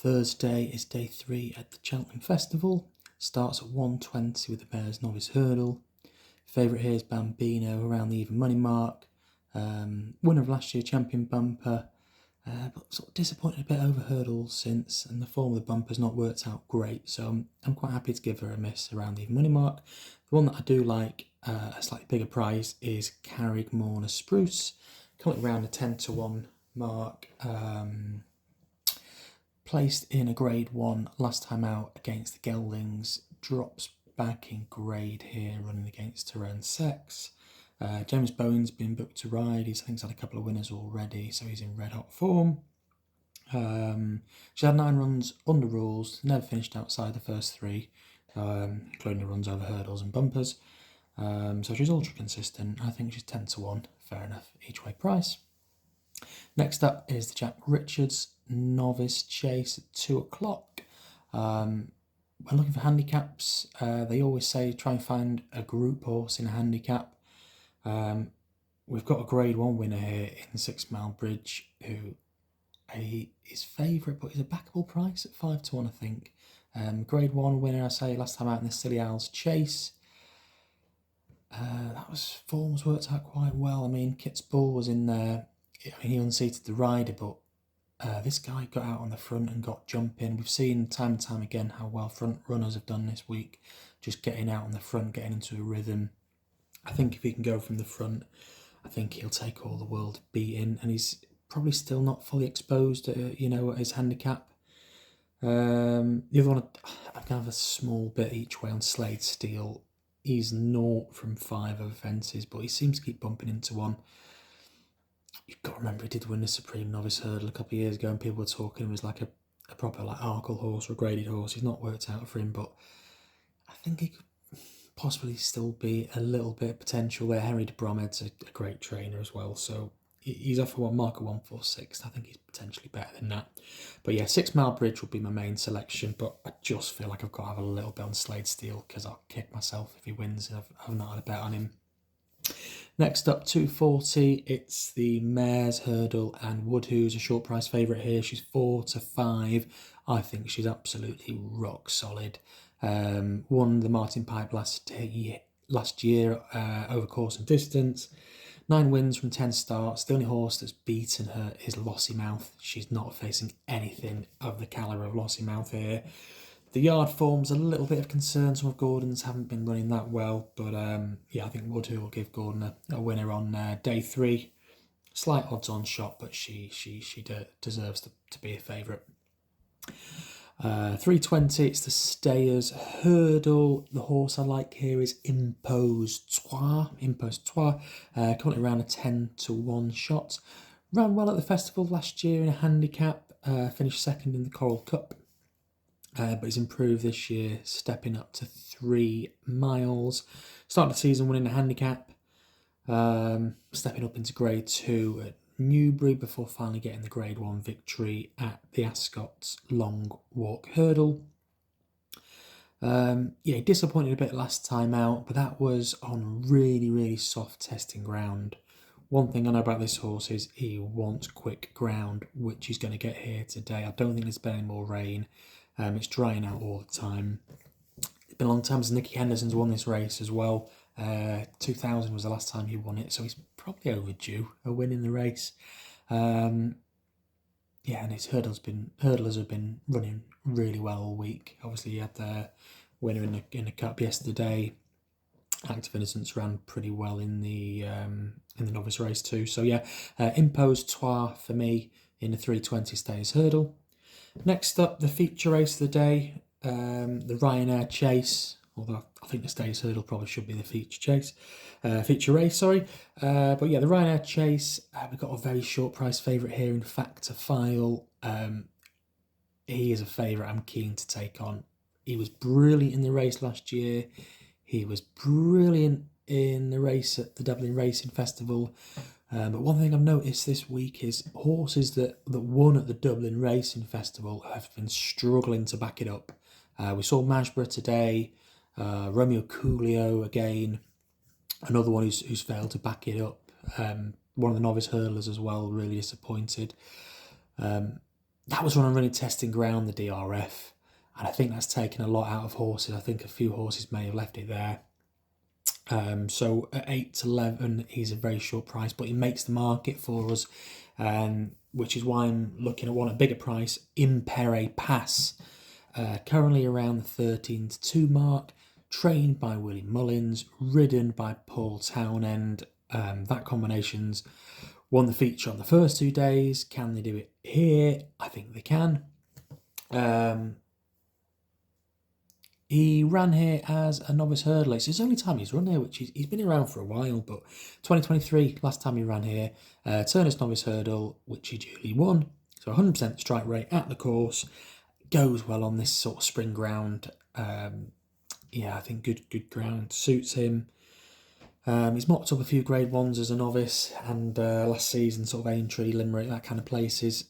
Thursday is day 3 at the Cheltenham Festival. Starts at 1:20 with the Mares Novice Hurdle. Favourite here is Bambino around the even money mark. Winner of last year's champion bumper, but sort of disappointed a bit over hurdles since, and the form of the bumper's not worked out great, so I'm quite happy to give her a miss around the even money mark. The one that I do like, a slightly bigger price, is Carrickmorna Spruce, coming around a 10-1 mark. Placed in a grade 1 last time out against the Geldings, drops back in grade here running against her own sex. James Bowen's been booked to ride. I think he's had a couple of winners already, so he's in red hot form. She had 9 runs under rules, never finished outside the first 3, including the runs over hurdles and bumpers. So she's ultra consistent. I think she's 10-1, fair enough, each way price. Next up is the Jack Richards Novice Chase at 2 o'clock. When looking for handicaps, they always say try and find a group horse in a handicap. We've got a grade 1 winner here in 6 Mile Bridge, who is favourite, but is a backable price at 5-1, I think. Grade 1 winner, I say, last time out in the Silly Owls Chase. Form was worked out quite well. I mean, Kit's Bull was in there. He unseated the rider, but this guy got out on the front and got jumping. We've seen time and time again how well front runners have done this week, just getting out on the front, getting into a rhythm. I think if he can go from the front, I think he'll take all the world beating, and he's probably still not fully exposed at his handicap. The other one, I've kind of a small bit each way on Slade Steel. He's 0 from 5 over fences, but he seems to keep bumping into one. You've got to remember he did win the Supreme Novice Hurdle a couple of years ago, and people were talking he was like a proper Arkle horse or a graded horse. He's not worked out for him, but I think he could possibly still be a little bit of potential there. Henry de Bromhead's a great trainer as well, so he's off for mark of 146. I think he's potentially better than that. But yeah, 6 Mile Bridge will be my main selection, but I just feel like I've got to have a little bit on Slade Steel because I'll kick myself if he wins. I've not had a bet on him. Next up, 240, it's the Mares Hurdle, and Woodhu's a short price favourite here. She's 4-5. I think she's absolutely rock solid. Won the Martin Pipe last year over course and distance. 9 wins from 10 starts. The only horse that's beaten her is Lossymouth. She's not facing anything of the calibre of Lossymouth here. The yard form's a little bit of concern. Some of Gordon's haven't been running that well, but yeah, I think Woodhu will give Gordon a winner on day 3. Slight odds-on shot, but she deserves to be a favourite. 320, it's the Stayers Hurdle. The horse I like here is Impose Trois. Currently around a 10-1 shot. Ran well at the festival last year in a handicap. Finished second in the Coral Cup. But he's improved this year, stepping up to 3 miles. Started the season winning a handicap, stepping up into grade 2 at Newbury before finally getting the grade 1 victory at the Ascot's Long Walk Hurdle. Yeah, disappointed a bit last time out, but that was on really, really soft testing ground. One thing I know about this horse is he wants quick ground, which he's going to get here today. I don't think there's been any more rain. It's drying out all the time. It's been a long time since Nicky Henderson's won this race as well. 2000 was the last time he won it, so he's probably overdue a win in the race. Yeah, and his hurdlers have been running really well all week. Obviously, he had the winner in the cup yesterday. Active Innocence ran pretty well in the novice race too. So yeah, Impose Trois for me in the 320 Stayers Hurdle. Next up, the feature race of the day, the Ryanair Chase, although I think the Stayers Hurdle probably should be the feature race, But yeah, the Ryanair Chase, we've got a very short price favourite here in Factor-File. He is a favourite I'm keen to take on. He was brilliant in the race last year. He was brilliant in the race at the Dublin Racing Festival. But one thing I've noticed this week is horses that won at the Dublin Racing Festival have been struggling to back it up. We saw Majborough today, Romeo Coolio again, another one who's failed to back it up. One of the novice hurdlers as well, really disappointed. that was run on really testing ground, the DRF, and I think that's taken a lot out of horses. I think a few horses may have left it there. So at 8 to 11, he's a very short price, but he makes the market for us, which is why I'm looking at one at a bigger price, Impere Pass. Currently around the 13 to 2 mark, trained by Willie Mullins, ridden by Paul Townend. That combination's won the feature on the first 2 days. Can they do it here? I think they can. He ran here as a novice hurdler. It's his only time he's run here, which he's been around for a while, but 2023, last time he ran here, Turner's novice hurdle, which he duly won. So 100% strike rate at the course. Goes well on this sort of spring ground. Yeah, I think good ground suits him. He's mopped up a few grade ones as a novice, and last season sort of Aintree, Limerick, that kind of places.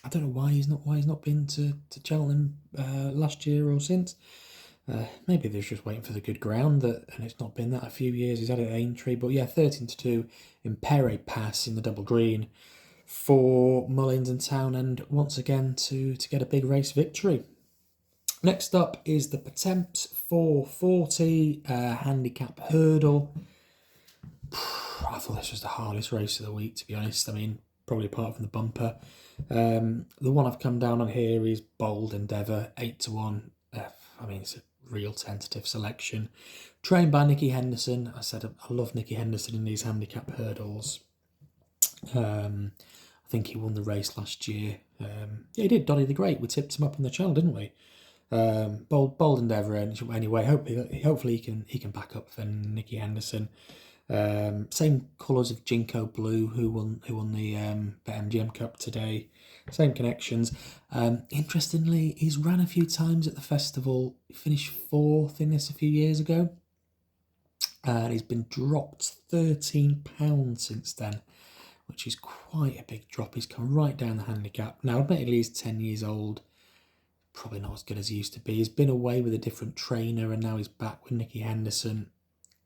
I don't know why he's not been to Cheltenham last year or since. Maybe they're just waiting for the good ground, and it's not been that a few years. He's had it at Aintree, but yeah, 13 to 2 Impere Pass in the double green for Mullins and Townend once again to get a big race victory. Next up is the Potemps 440 handicap hurdle. I thought this was the hardest race of the week, to be honest. I mean, probably apart from the bumper. The one I've come down on here is Bold Endeavour, 8 to 1. I mean, it's a real tentative selection. Trained by Nicky Henderson. I said I love Nicky Henderson in these handicap hurdles. I think he won the race last year. Yeah, he did. Donny the Great. We tipped him up on the channel, didn't we? Bold Endeavour. Anyway, hopefully he can back up for Nicky Henderson. Same colours of Jinko Blue, who won the BetMGM Cup today. Same connections. Interestingly, he's ran a few times at the festival. He finished 4th in this a few years ago, and he's been dropped £13 since then, which is quite a big drop. He's come right down the handicap. Now, admittedly, he's 10 years old. Probably not as good as he used to be. He's been away with a different trainer, and now he's back with Nicky Henderson.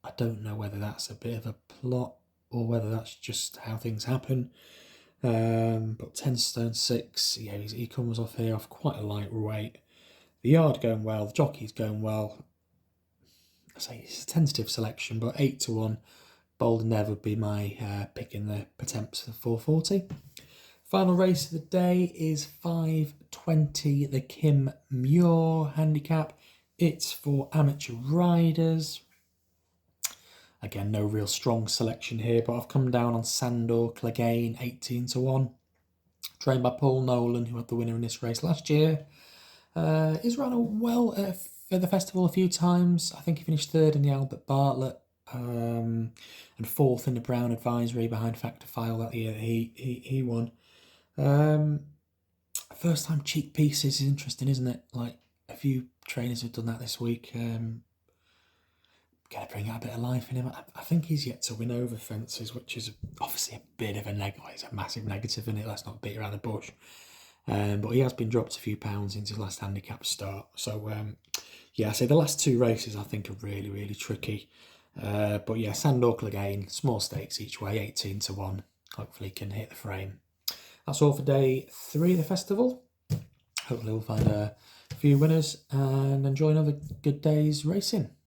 I don't know whether that's a bit of a plot or whether that's just how things happen. But 10 stone 6, yeah, he comes off here off quite a light weight. The yard going well, the jockey's going well. I say it's a tentative selection, but 8 to 1. Bold Endeavour would be my pick in the Potemps for 440. Final race of the day is 520, the Kim Muir handicap. It's for amateur riders. Again, no real strong selection here, but I've come down on Sandor Clegane, 18 to 1. Trained by Paul Nolan, who had the winner in this race last year. He's run well for the festival a few times. I think he finished 3rd in the Albert Bartlett and 4th in the Brown Advisory behind Factor File that year. He won. First time cheek pieces is interesting, isn't it? Like, a few trainers have done that this week. Going to bring out a bit of life in him. I think he's yet to win over fences, which is obviously a bit of a negative. It's a massive negative, isn't it? Let's not beat around the bush. But he has been dropped a few pounds since his last handicap start. So, yeah, I say the last 2 races I think are really, really tricky. But yeah, Sandor Clegane, small stakes each way, 18 to 1. Hopefully can hit the frame. That's all for day 3 of the festival. Hopefully we'll find a few winners and enjoy another good day's racing.